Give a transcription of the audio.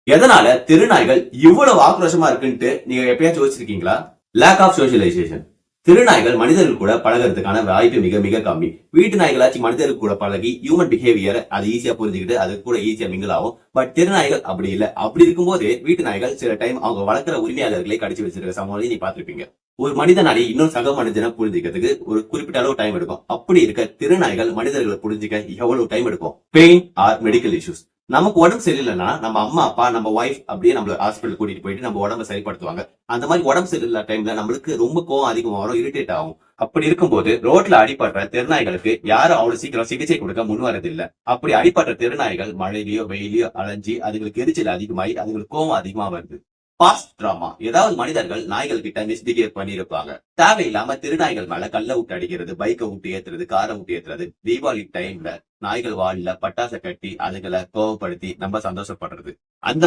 எதனால திருநாய்கள் இவ்வளவு ஆக்ரோஷமா இருக்குன்ட்டு நீங்க எப்பயாச்சும் யோசிச்சிருக்கீங்களா? Lack of socialization. திருநாய்கள் மனிதர்கள் கூட பழகிறதுக்கான வாய்ப்பு மிக மிக கம்மி. வீட்டு நாய்களாச்சும் மனிதர்கள் கூட பழகி ஹியூமன் பிஹேவியர் அது ஈஸியா புரிஞ்சுக்கிட்டு அது கூட ஈஸியா மிங்கிள் ஆகும். பட் திருநாய்கள் அப்படி இல்ல. அப்படி இருக்கும்போது வீட்டு நாய்கள் சில டைம் அவங்க வளர்க்குற உரிமையாளர்களை கடிச்சு வச்சிருக்க சம்பவம் நீ பார்த்திருப்பீங்க. ஒரு மனிதனாலே இன்னொரு சக மனிதனை புரிஞ்சுக்கிறதுக்கு ஒரு குறிப்பிட்ட அளவு டைம் எடுக்கும். அப்படி இருக்க திருநாய்கள் மனிதர்களை புரிஞ்சுக்க எவ்வளவு டைம் எடுக்கும்? Pain R medical issues. நமக்கு உடம்பு சரியில்லைன்னா நம்ம அம்மா அப்பா நம்ம ஒய்ஃப் அப்படியே நம்மள ஹாஸ்பிட்டல் கூட்டிட்டு போயிட்டு நம்ம உடம்ப சரிப்படுத்துவாங்க. அந்த மாதிரி உடம்பு சரியில்லை டைம்ல நம்மளுக்கு ரொம்ப கோவம் அதிகமா வரும், இரிட்டேட் ஆகும். அப்படி இருக்கும்போது ரோட்ல அடிபடுற தெருநாய்களுக்கு யாரும் அவ்வளவு சீக்கிரம் சிகிச்சை கொடுக்க முன் வரது இல்ல. அப்படி அடிபடுற தெருநாய்கள் மழையிலயோ வெயிலையோ அலைஞ்சி அதுங்களுக்கு எரிச்சல் அதிகமாகி அதுங்களுக்கு கோவம் அதிகமா வருது. Past trauma. ஏதாவது மனிதர்கள் நாய்கள் கிட்ட மிஸ்பிஹேவ் பண்ணிருப்பாங்க. தேவையில்லாம திருநாய்கள் மேல கல்ல விட்டு அடிக்கிறது, பைக்கை விட்டு ஏத்துறது, காரை விட்டு ஏத்துறது. தீபாவளி டைம்ல நாய்கள் வால்ல பட்டாசை கட்டி அதுகளை கோவப்படுத்தி நம்ம சந்தோஷப்படுறது. அந்த